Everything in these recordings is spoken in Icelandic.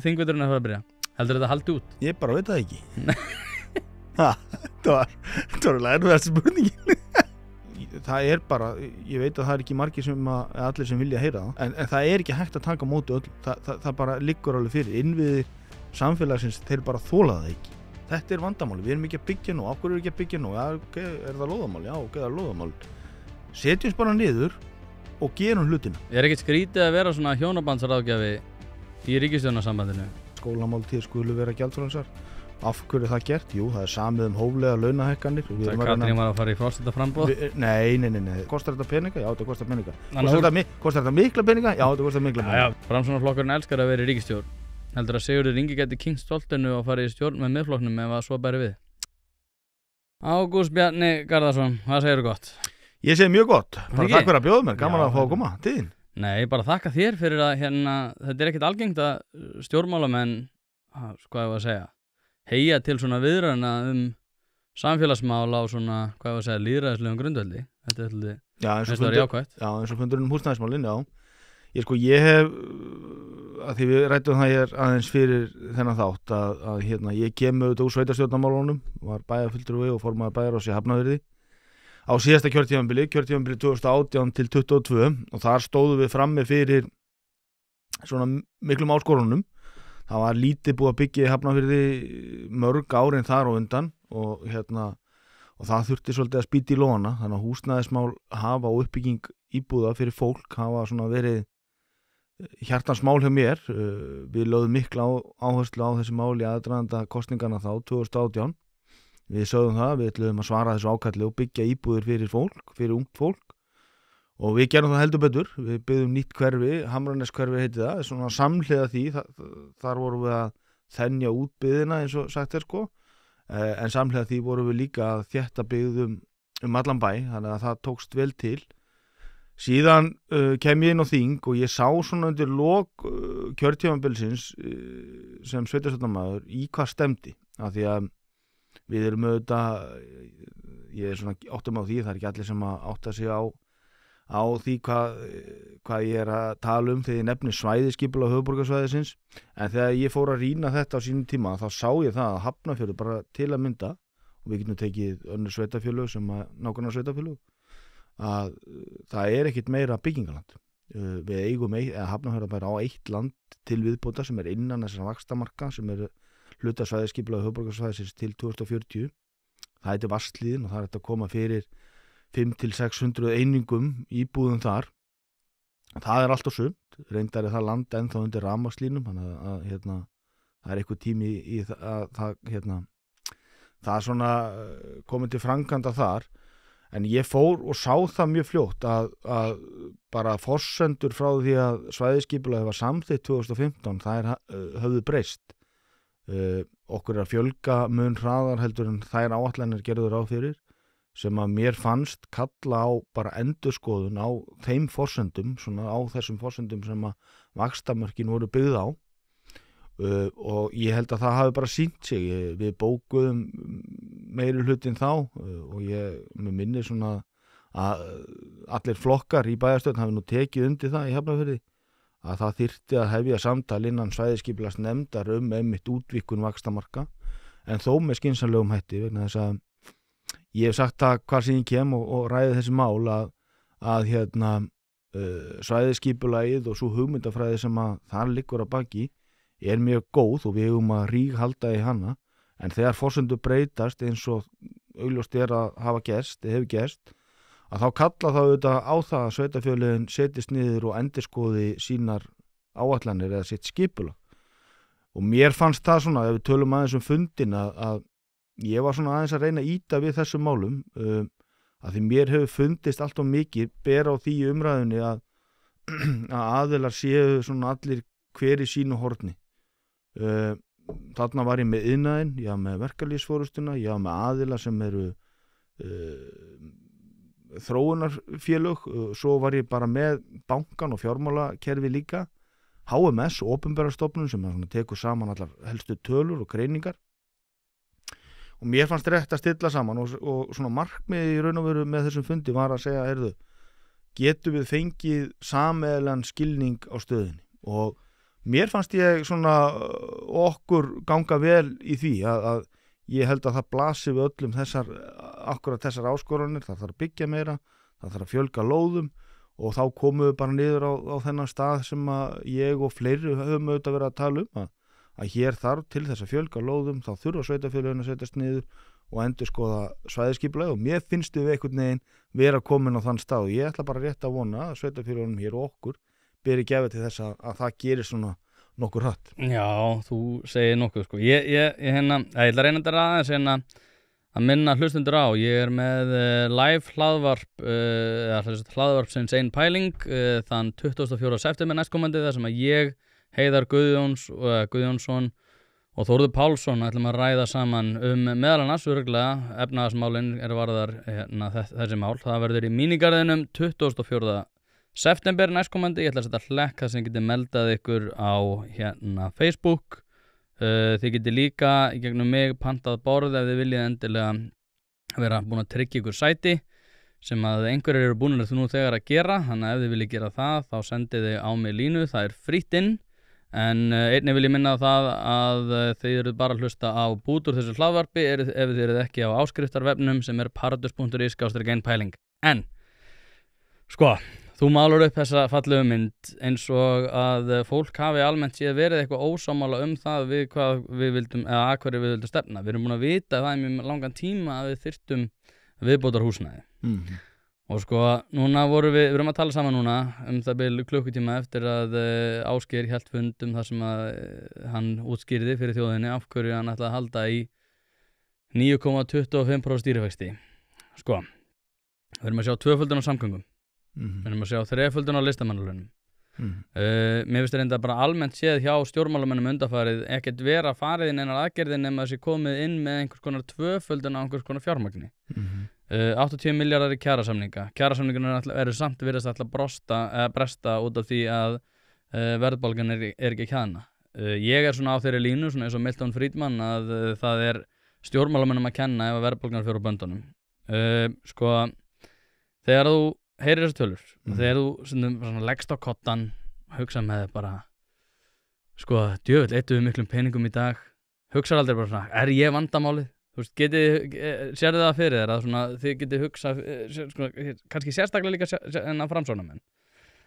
þingveturinn að fara að byrja? Heldur þetta haldi út? Ég bara veit það ekki. Það var erfiðasta spurningin. Það bara, ég veit að það ekki margir allir sem vilja heyra það, en það ekki hægt að taka á móti öllum. Það bara liggur alveg fyrir. Innviðir samfélagsins, þeir bara þola það ekki. Þetta vandamáli, við erum ekki að byggja nú. Af hverju ekki að byggja nú? Ja, okay, það lóðamál? Já, ok, það lóðamál. Setjumst bara niður og gerum hlutina. Ekkert skrítið að vera svona hjónabandsráðgjafi í ríkisstjórnarsambandinu? Skólamáltíðir skulu vera gjaldfrjálsar. Af hverju það gert? Jú, það samið hóflega launahækkanir. Það Katrín var að fara í forsetaframboð? Nei. Kostar þetta peninga? Já, þetta kostar peninga. Kostar þetta mikla peninga? Já, þetta kostar mikla peninga. Framsóknarflokkurinn elskar að vera í ríkisstjórn. Heldur að Sigurður Ingi gæti kynnt stoltinu og fara í stjórn með Miðflokknum ef að svo bæri við? Ágúst Bjarni Garðarsson, hvað segirðu gott? Ég segi mjög gott. Bara takk fyrir að bjóða mér. Gaman að fá að koma til þín. Nei, bara þakka þér fyrir að þetta ekkert algengt að stjórnmálamenn, hvað ég var að segja, heia til svona viðræðna samfélagsmála og svona, hvað ég var að segja, lýðræðislegum grundvelli. Þetta eins og jákvætt. Já, eins og fundurinn húsnæðismálin, já. Ég hef, að því við rættum það hér aðeins fyrir þennan þátt að ég kem auðvitað úr sveitarstjórnarmálunum, var bæjarfulltrúi og formaður bæjarráðs í Hafnarfirði á síðasta kjörtímabili 2018 til 2022 og þar stóðum við frammi fyrir svona miklum áskorunum. Það var lítið búið að byggja í Hafnarfirði mörg árin þar og undan og það þurfti svolítið að spýta í lóna, þannig að húsnæðismál hafa og uppbygging íbúða fyrir fólk hafa svona verið hjartans mál hjá mér. Við lögðum mikla áherslu á þessi mál í aðdraganda kosninganna þá 2018. Við sögðum það, við ætluðum að svara þessu ákalli og byggja íbúðir fyrir fólk, fyrir ungt fólk og við gerum það heldur betur. Við byggðum nýtt hverfi, Hamraneshverfi heiti það, svona samhliða því, þar vorum við að þenja út byggðina eins og sagt sko, en samhliða því vorum við líka að þétta byggðum allan bæ, þannig að það tókst vel til. Síðan kem ég inn á þing og ég sá svona undir lok kjörtímabilsins sem sveitarstjórnarmaður í hvað stemdi, af því að við erum auðvitað, ég svona áttum á því, það ekki allir sem að átta sig á því hvað ég að tala þegar ég nefni svæðisskipulag höfuðborgarsvæðisins, en þegar ég fór að rýna þetta á sínum tíma þá sá ég það að Hafnarfjörður bara til að mynda, og við getum tekið önnur sveitarfélög sem að nákvæmlega sveitarfélög, að það ekkert meira byggingaland. Við eigum Hafnarfjörður bara á eitt land til viðbótar sem innan þessara vaxtamarka sem hluta svæðisskipulag höfuðborgarsvæðisins til 2040. Það heitir Vatnshlíðin og það að koma fyrir 500-600 einingum íbúðum þar. Það allt og sumt, reyndar það land ennþá undir rafmagnslínum, þannig að það eitthvað tími í það svona komið til framkvæmda þar. En ég fór og sá það mjög fljótt að bara forsendur frá því að svæðisskipulagið var samþykkt 2015, það höfðu breyst. Okkur að fjölga mun hraðar heldur en þær áætlanir gerður á fyrir, sem að mér fannst kalla á bara endurskoðun á þeim forsendum, svona á þessum forsendum sem að vaxtamörkin voru byggð á. Og ég held að það hafi bara sýnt sig. Við bókuðum meiri hlutin þá og mér minnir svona að allir flokkar í bæjarstjórn hafi nú tekið undir það í Hafnarfirði að það þyrfti að hefja samtal innan svæðisskipulagsnefndar einmitt útvíkkun vaxtamarka, en þó með skynsamlegum hætti, vegna þess að ég hef sagt það hvar sem ég kem og ræði þessi mál að svæðisskipulagið og svo hugmyndafræði sem að þar liggur að baki mjög góð og við höfum að ríghalda í hana, en þegar forsendur breytast eins og augljóst að hafa hefur gerst, að þá kalla það auðvitað á það að sveitarfélögin setjist niður og endurskoði sínar áætlanir eða sitt skipulag. Og mér fannst það svona, ef við tölum aðeins fundin, að ég var svona aðeins að reyna að ýta við þessum málum, að því mér hefur fundist allt of mikið bera á því umræðunni að aðilar séu svona allir hver í sínu horni. Þarna var ég með iðnaðinn, ég var með verkalýðsforustuna, ég var með aðila sem eru þróunarfélög, svo var ég bara með bankan og fjármálakerfi líka, HMS, opinbera stofnun sem tekur saman allar helstu tölur og greiningar, og mér fannst rétt að stilla saman og svona markmiði í raun og veru með þessum fundi var að segja, getum við fengið sameiginlegan skilning á stöðinni, og mér fannst ég svona okkur ganga vel í því að ég held að það blasi við öllum akkurat þessar áskoranir, það þarf að byggja meira, það þarf að fjölga lóðum og þá komum við bara niður á þennan stað sem að ég og fleiri höfum auðvitað verið að tala að hér þarf til þess að fjölga lóðum, þá þurfa sveitarfélögin að setjast niður og endurskoða svæðisskipulagið og mér finnst við einhvern veginn vera komin á þann stað og ég ætla bara rétt að vona að sveitarfélögunum hér og okkur beri gefið til þess að það gerir svona nokkur hratt. Já, þú segir nokkuð sko. Ég ætla að reyna þetta aðeins að minna hlustundur á. Ég með live hlaðvarpsins Ein pæling þann 24. september næstkomandi þar sem að ég, Heiðar Guðjónsson og Þórður Pálsson ætlum að ræða saman meðal annars örugglega efnahagsmálin varðar þessi mál. Það verður í mínigarðinum 24. september næstkomandi. Ég ætla að setja hlekk sem getið meldað ykkur á Facebook. Þið getið líka í gegnum mig pantað borð ef þið viljið endilega vera búin að tryggja ykkur sæti sem að einhverjir eru búin nú þegar að gera, þannig að ef þið viljið gera það þá sendið þið á mig línu, það er frítt inn en einnig vil ég minna á það að þið eru bara að hlusta á bút úr þessu hlaðvarpi ef þið eruð ekki á áskriftarvefnum sem er paradus.is/einpæling. En sko, þú málar upp þessa fallegu mynd eins og að fólk hafi almennt séð verið eitthvað ósámála það við hvað við vildum eða að hverju við vildum stefna. Við erum búin að vita það í mjög langan tíma að við þyrftum viðbótar húsnæði. Og sko, núna við erum að tala saman núna það bil klukkutíma eftir að Ásgeir hélt fund þar sem að hann útskýrði fyrir þjóðinni af hverju hann ætlaði að halda í 9,25% stýrivexti. Sko, við erum að sjá tvöföldun á samgöngum. Við erum að sjá þreföldun á listamannalaunum. Mér finnst reynda bara almennt séð hjá stjórnmálamönnum undanfarið ekkert vera farið inn einar aðgerðin nema þessi komið inn með einhvers konar tvöföldun á einhvers konar fjármagni. 80 milljarðar í kjarasamningarnir eru samt virðast alltaf bresta út af því að verðbólgan er ekki að hjaðna. Ég er svona á þeirri línu, svona eins og Milton Friedman, að það er stjórnmálamönnum að kenna ef að verðbólgan fer úr böndunum. Sko, þegar þú heyrir þessu tölur og þegar þú leggst á kottan hugsa með þig bara sko, djöfull, eittu við miklum peningum í dag, hugsar aldrei bara svona, er ég vandamálið? Þú veist, sérðu það fyrir þér að svona, þið getið hugsa sko, kannski sérstaklega líka en að framsóknarmenn.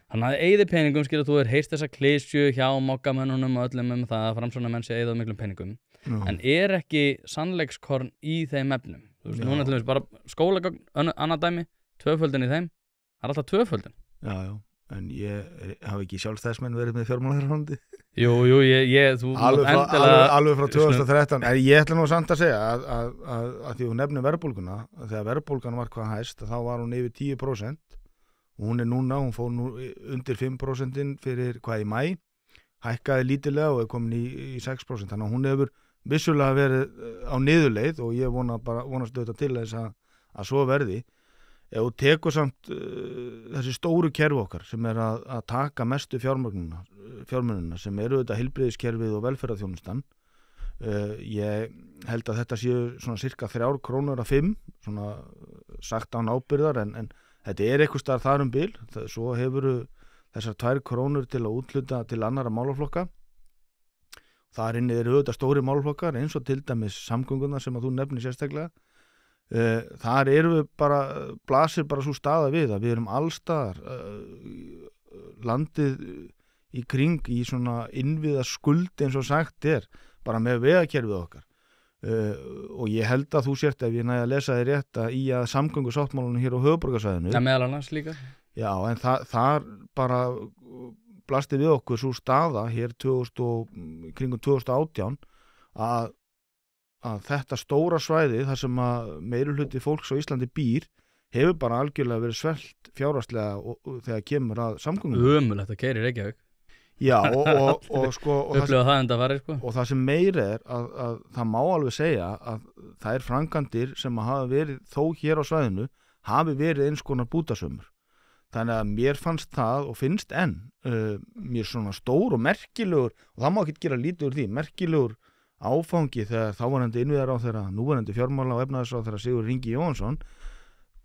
Þannig að eyði peningum, skilur þú heyrst þessa klísju hjá mokkamönnunum og öllum það að framsóknarmenn sé eyða miklum peningum. En er ekki sannleikskorn í þeim efnum? Þú veist, núna til þess bara skólagögn, annað dæmi, tvöföldin í þeim, það er alltaf tvöföldin. Já, en ég hafi ekki sjálfstæðismenn verið með fjármálaráðuneyti. Jú, þú alveg frá 2013. En ég ætla nú samt að segja að því hún nefnir verðbólguna, þegar verðbólgan var hvað hæst, þá var hún yfir 10% og hún er núna, hún fór nú undir 5% fyrir hvað í maí, hækkaði lítilega og er komin í 6%. Þannig að hún hefur vissulega verið á niðurleið og ég vonast auðvitað til þess að svo verði. Ef þú tekur samt þessi stóru kerfi okkar sem er að taka mestu fjármununa sem eru auðvitað heilbrigðiskerfið og velferðarþjónustan, ég held að þetta séu svona cirka 3 krónur af 5, svona sagt án ábyrgðar, en þetta er eitthvað staðar þar bil, svo hefur þessar 2 krónur til að úthluta til annarra málaflokka. Þar inni eru auðvitað stóri málaflokkar eins og til dæmis samgönguna sem að þú nefnir sérstaklega. Þar erum við blasir bara svo staða við að við erum allstaðar landið í kring í svona innviða skuld eins og sagt er bara með vegakerfið okkar og ég held að þú sért ef ég næði að lesa þig rétt að í að samgöngusáttmálunum hér á höfuðborgarsvæðinu meðal annars líka en þar bara blasti við okkur svo staða hér kringum 2018 að þetta stóra svæði þar sem að meirihluti fólks á Íslandi býr hefur bara algjörlega verið svelt fjárhagslega þegar kemur að samgöngum. Ömulegt að keyra í Reykjavík. Já, og það sem meira er að það má alveg segja að það er framkvæmdir sem hafa verið þó hér á svæðinu hafi verið eins konar bútasömmur. Þannig að mér fannst það og finnst enn mér svona stór og merkilegur og það má ekki gera lítið úr því, merkilegur áfangi þegar þáverandi innviðaráðherra, núverandi fjármála- og efnahagsráðherra Sigurður Ingi Jóhannsson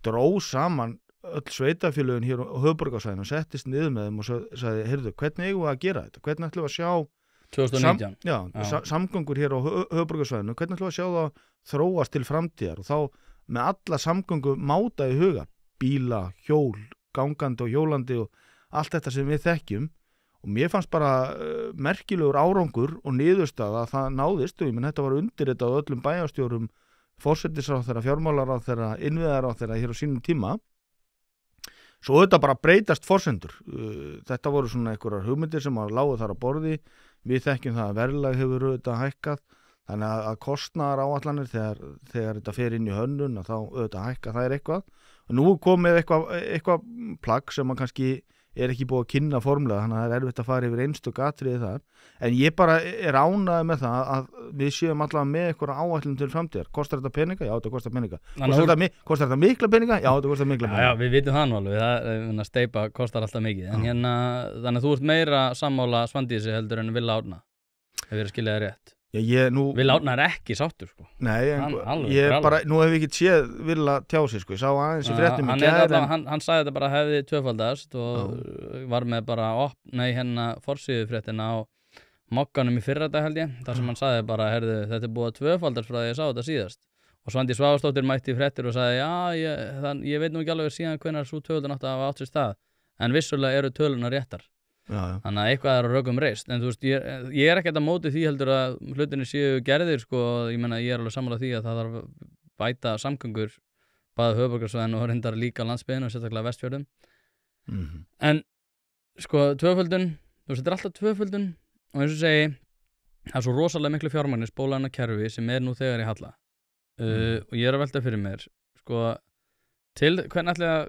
dró saman öll sveitafélögin hér á höfuðborgarsvæðinu settist niður með þeim og sagði, heyrðu, hvernig eigum við að gera þetta? Hvernig ætlum við að sjá 2019 samgöngur hér á höfuðborgarsvæðinu, hvernig ætlum við að sjá það þróast til framtíðar og þá með alla samgöngu máta í huga, bíla, hjól, gangandi og hjólandi og allt þetta sem við þekkjum og mér fannst bara merkilegur árangur og niðurstaða að það náðist og ég menn þetta var undirritað á öllum bæjarstjórum, forsætisráðherra, fjármálaráðherra, innviðaráðherra hér á sínum tíma. Svo þetta bara breytast forsendur. Þetta voru svona einhverjar hugmyndir sem lágu þar á borði. Við þekkjum það að verðlag hefur auðvitað hækkað. Þannig að kostnaðar áætlanir þegar þetta fer inn í hönnun að þá auðvitað hækka það eitthvað. Og nú komið eitthvað plagg sem kannski ekki búið að kynna formlega, þannig að það erfitt að fara yfir einstök atriði þar. En ég bara ánægður með það að við séum allavega með eitthvað áætlun til framtíðar. Kostar þetta peninga? Já, þetta kostar peninga. Kostar þetta mikla peninga? Já, þetta kostar mikla peninga. Já, við vitum það nú alveg, það steypa kostar alltaf mikið. En þannig að þú ert meira sammála Svandísi heldur en Villa Árna. Hefur verið skiljaði rétt. Villa Árna ekki sáttur, sko. Nei, nú hef ég ekki séð Villa tjá sig, sko. Ég sá aðeins í fréttum í gær. Hann sagði þetta bara hefði tvöfaldast og var með bara forsíðu fréttina á mokkanum í fyrradag held ég, þar sem hann sagði bara, þetta er búið að tvöfaldast frá því ég sá þetta síðast. Og Svandís Svavarsdóttir mætti í fréttir og sagði, ég veit nú ekki alveg síðan hvenær sú tvöfaldun átti að hafa átt sér stað, en vissulega eru tölunar réttar. Þannig að eitthvað er á rökum reist, en þú veist, ég ekkert að móti því heldur að hlutinni séu gerðir, sko, ég meina, ég alveg sammála því að það þarf að bæta samgöngur bæði höfuðborgarsvæðinu og reyndar líka landsbyggðinu og sérstaklega Vestfjörðum. En, sko, tvöföldun, þú veist, þetta er alltaf tvöföldun og eins og segi, það er svo rosalega miklu fjármagni spólaðan að kerfi sem er nú þegar í halla. Og ég að velta fyrir mér, sko, hvernig ætli að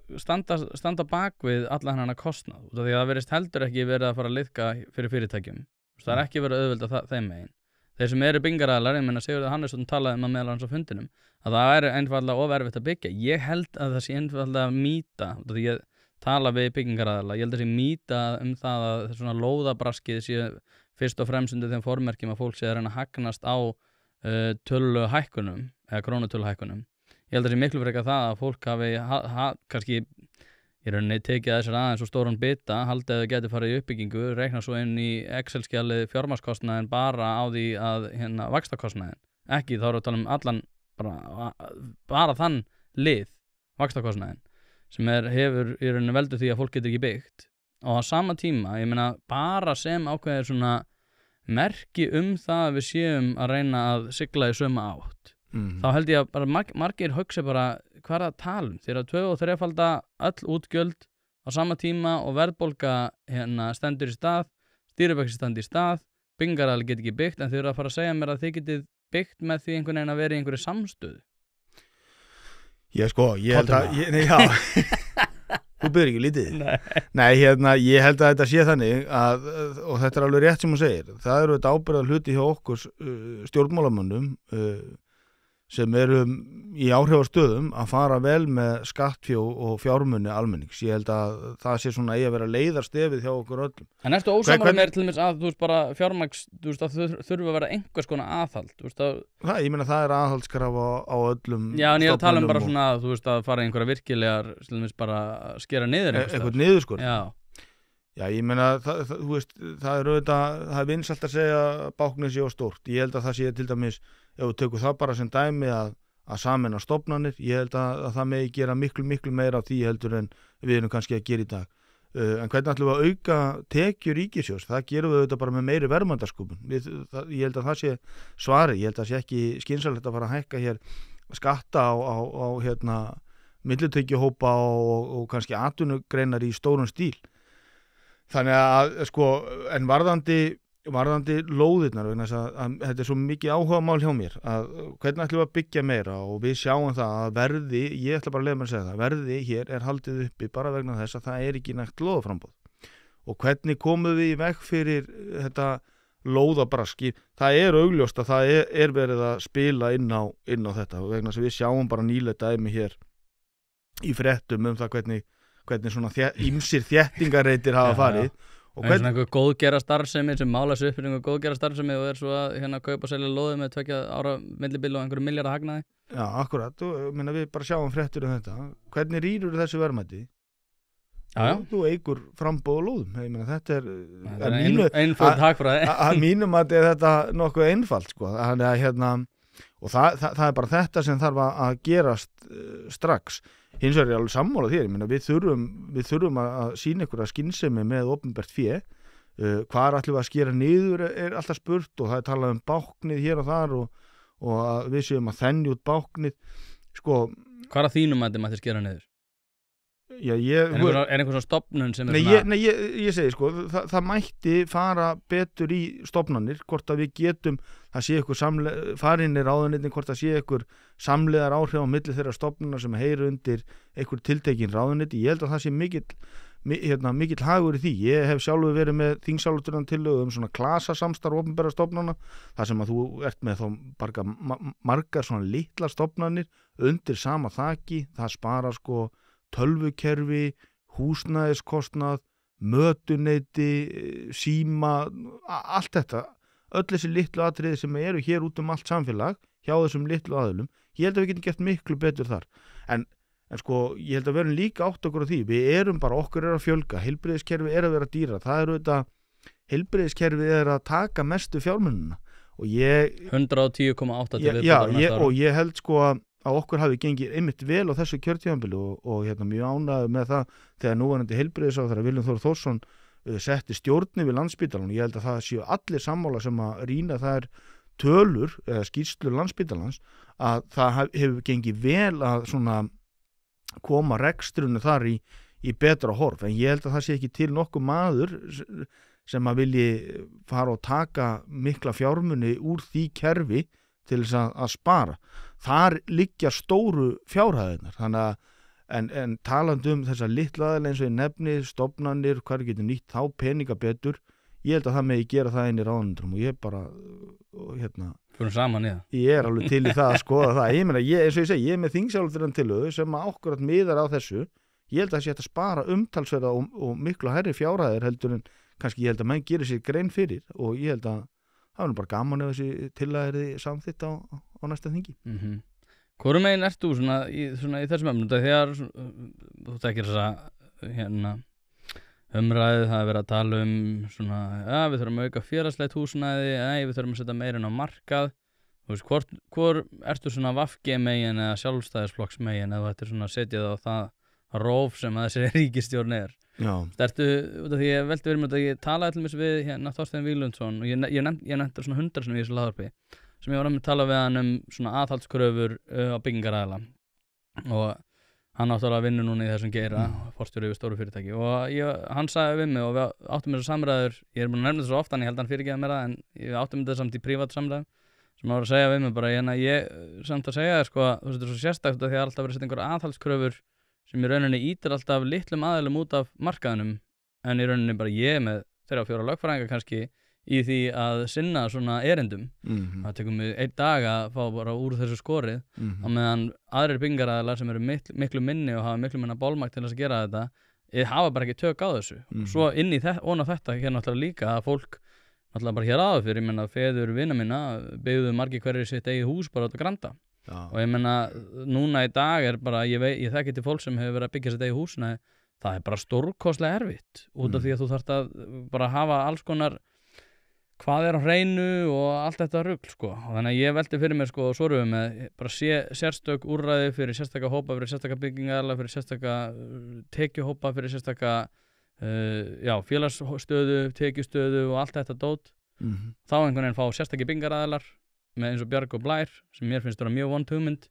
standa bak við alla hennar kostnað, því að það verist heldur ekki verið að fara að liðka fyrir fyrirtækjum. Það er ekki verið auðvelda þeim megin. Þeir sem eru byggingaraðilar, ég meina Sigurður Hannesson talaði að meðal hans á fundinum, að það er einfaldlega of erfitt að byggja. Ég held að það sé einfaldlega mýta, því ég tala við byggingaraðilar, ég held að það sé mýta það að svona lóðabraskið sé fyrst og fremst undir þeim formerkjum að fólk sé að reyna að hagnast á töluhækkunum eða krónutöluhækkunum. Ég held að það sé miklu frekar það að fólk hafi kannski í rauninni tekið þessar aðeins og stóran bita, haldið að þau geti farið í uppbyggingu, reikna svo inn í Excel-skjalið fjármagnskostnaðinn bara á því að vaxtakostnaðinn. Ekki, þá erum við að tala um allan bara þann lið vaxtakostnaðinn sem hefur í rauninni veldur því að fólk getur ekki byggt. Og á sama tíma, ég meina bara sem ákveðir svona merki það að við séum að reyna að sigla í sömu átt. Þá held ég að bara margir hugsa bara hvað er að tala um, þegar 2- og 3-falda öll útgjöld á sama tíma og verðbólga stendur í stað, stýrivextir standi í stað, byggingaraðilar get ekki byggt, en þið eru að fara að segja mér að þið getið byggt með því einhvern veginn að vera í einhverju samstöðu. Ég held að þú byrður ekki lítið. Nei, ég held að þetta sé þannig að, og þetta er alveg rétt sem hún segir, það eru þetta ábyrgðar hluti hjá okkur stjórnmálamönnum sem eru í áhrifastöðum að fara vel með skattfé og fjármuni almennings. Ég held að það sé svona eigi að vera leiðarstefið hjá okkur öllum. En ertu ósammála með til dæmis að þú veist bara fjármagns, þú veist að þurfa að vera einhvers konar aðhald, þú veist að ég meina það er aðhaldskrafa á öllum. Já, en ég er að tala um bara svona, þú veist að fara einhverja virkilegar, til dæmis bara skera niður eitthvað niður, sko. Já, ég meina þú veist, það er auðvitað, það er vinsælt að segja báknið sé á stórt. Ég held að það sé til dæmis, ef við tökum það bara sem dæmi að sameina stofnanir, ég held að það megi gera miklu meira af því heldur en við erum kannski að gera í dag. En hvernig ætlum við að auka tekjur ríkissjóðs? Það gerum við auðvitað bara með meiri verðmætasköpun. Ég held að það sé svarið, ég held að það sé ekki skynsamlegt að fara að hækka hér skatta á millitekjuhópa og kannski atvinnugreinar í stórum stíl. Þannig að sko, en varðandi lóðirnar, vegna þess að þetta er svo mikið áhugamál hjá mér, að hvernig ætlum við að byggja meira og við sjáum það að verði, ég ætla bara að leiða mér að segja það, verði hér er haldið uppi bara vegna þess að það er ekki nægt lóðaframboð. Og hvernig komum við í veg fyrir þetta lóðabraski? Það er augljóst að það er verið að spila inn á þetta, vegna þess að við sjáum bara nýlega dæmi hér í fréttum það hvernig svona ýmsir þéttingarreitir hafa farið Og eins og einhver góðgera starfsemi sem mála sig upp fyrir einhver góðgera starfsemi og svo að kaupa og selja lóði með 2 ára millibil og einhverju milljarða hagnaði. Já, akkurat, og við bara sjáum fréttur þetta. Hvernig rýrur þessu verðmæti? Já. Þú eigur framboð og lóðum. Ég meina, þetta er einföld hagfræði. Að mínum að þetta nokkuð einfalt, sko. Þannig að og það er bara þetta sem þarf að gerast strax. Hins vegar er alveg sammála þér. Ég meina, við þurfum að sýna ykkur að skynsemi með opinbert fé. Hvar ætlum við að skera niður er alltaf spurt og það er talað báknið hér og þar og að við séum að þenja út báknið. Sko, hvað er þínum að þið mætti skera niður? Já, er einhver svona stofnun sem ég segi sko, það mætti fara betur í stofnanir, hvort að við getum það sé ykkur farinir ráðuneytin, hvort að sé ykkur samlegar áhrif á milli þeirra stofnunar sem heyri undir ykkur tiltekin ráðuneyti. Ég held að það sé mikill hagur í því. Ég hef sjálfur verið með þingsályktunartillögu svona klasasamstarf opinberra stofnana, þar sem að þú ert með þá margar svona litlar stofnanir undir sama þaki. Það spara sko tölvukerfi, húsnæðiskostnað, mötuneyti, síma, allt þetta, öll þessi litlu atriði sem eru hér út allt samfélag, hjá þessum litlu aðilum. Ég held að við getum gert miklu betur þar. En sko, ég held að við erum líka átt okkur á því. Við erum bara, okkur að fjölga, heilbrigðiskerfi að vera dýra. Það eru þetta, heilbrigðiskerfi að taka mestu fjármunina. Og 110,8 til viðbótar næsta ári. Og ég held sko að okkur hafi gengið einmitt vel á þessu kjörtímabili og mjög ánægður með það þegar núverandi heilbrigðisráðherra Willum Þór Þórsson setti stjórni við Landspítalann. Ég held að það séu allir sammála sem að rýna þær tölur eða skýrslur Landspítalans að það hefur gengið vel að svona koma rekstrinu þar í betra horf. En ég held að það sé ekki til nokkuð maður sem að vilji fara og taka mikla fjármuni úr því kerfi til þess að spara. Þar liggja stóru fjárhæðirnar. Þannig að en talandi þessar litlu aðeins eins og ég nefni, stofnanir, hvað getur nýtt þá peninga betur, ég held að það megi gera það inn í ráðuneytum og ég bara fyrir saman í það. Ég er alveg til í það að skoða það. Ég meina, eins og ég segi, ég er með þingsályktunartillögu sem að okkur miðar á þessu. Ég held að það sé að spara umtalsverða og miklu hærri fjárhæðir heldur en kannski ég held að menn gerir sér grein fyrir og ég held að það er bara gaman ef þessi tillaga samþykkt á næsta þingi. Hvorum megin ert þú svona í þessum efnum? Þegar þú tekir þessa umræðu, það er verið að tala svona, ja, við þurfum að auka félagslegt húsnæði, við þurfum að setja meirinn á markað. Þú veist, hvor ertu svona VG megin eða sjálfstæðisflokks megin eða þetta er svona setjað á það róf sem að þessi ríkisstjórn er? Já. Ertu, út af því ég velti verið með þetta, ég talaði til við Þorstein Víglundsson og ég nefndi svona 100 sem í þessu hlaðvarpi sem ég var að tala við hann svona aðhaldskröfur á byggingaraðila og hann átti að vinna núna í þessum geira, forstjóri yfir stóru fyrirtæki og hann sagði við mig og við áttum þessar samræður, ég er búin að nefna þetta svo ofta en ég held að hann fyrirgeði mér það en ég áttum þetta samt í prívat samræðum sem hann var að segja við mig bara ég samt að segja þér sko, þú veist þetta er svo sérstakt að því að alltaf verið að setja einhverja aðhaldskröfur sem í rauninni ítir alltaf litlum aðilum út af markaðinum en í rauninni bara ég með 3-4 lögfræðinga kannski í því að sinna svona erindum. Það tekur mig 1 dag að fá bara úr þessu skorið á meðan aðrir byggingaraðilar sem eru miklu minni og hafa miklu minna bólmakt til þess að gera þetta hafa bara ekki tök á þessu. Og svo inn í þetta hér náttúrulega líka að fólk náttúrulega bara hér áður fyrir, ég menna feður vina minna byggðu margir hverjir sitt eigið hús bara út á Granda. Já. Og ég menna núna í dag er bara ég þekki til fólk sem hefur verið að byggja sitt eigið húsnæði, það er bara stórkostlega erfitt út af því að þú þarft að bara hafa alls konar hvað er á hreinu og allt þetta rugl sko. Og þannig að ég velti fyrir mér sko og svo erum við með bara sérstök úrræði fyrir sérstaka hópa, fyrir sérstaka byggingaðala, fyrir sérstaka tekjuhópa, fyrir sérstaka félagsstöðu, tekjustöðu og allt þetta dót. Þá einhvern veginn fá sérstakir byggingaraðilar með eins og Bjarg og Blær sem mér finnst vera mjög vond hugmynd.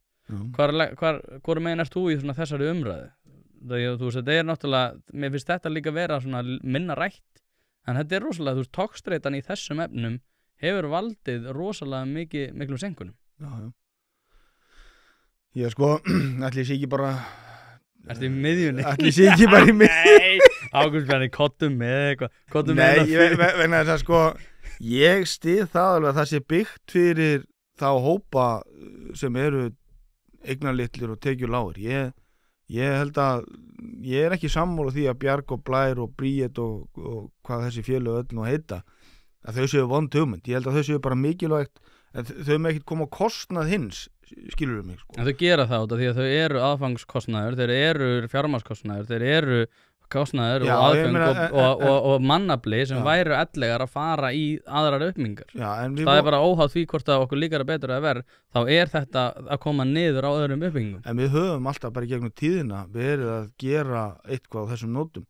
Hvor megin ert þú í svona þessari umræðu? Þú veist, þetta er náttúrulega, mér finnst þetta líka vera svona minna rætt, en þetta er rosalega, þú veist, togstreitan í þessum efnum hefur valdið rosalega miklum senkunum. Já. Ég sko, ætli sé ekki bara... Ertu í miðjunni? Ætli sé ekki bara í miðjunni? Nei, Ágúst, kottum með eitthvað. Nei, vegna þess að sko... Ég styð það alveg að það sé byggt fyrir þá hópa sem eru eignalitlir og tekjulágir. Ég held að ég er ekki sammála því að Bjarg og Blær og Bríet og hvað þessi félög öll nú heita að þau séu vond hugmynd. Ég held að þau séu bara mikilvægt en þau með ekkert koma á kostnað hins, skilurðu mig sko. En þau gera það út af því að þau eru aðfangskostnaður, þeir eru fjármagnskostnaður, þeir eru kostnaður Já, og ég aðföng meina, og mannafli sem Já. væru ellegar að fara í aðrar uppbyggingar. Já, en Það er bara óháð því hvort að okkur líkar að betur að verð, þá er þetta að koma niður á öðrum uppbyggingum. En við höfum alltaf bara í gegnum tíðina verið að gera eitthvað á þessum nótum.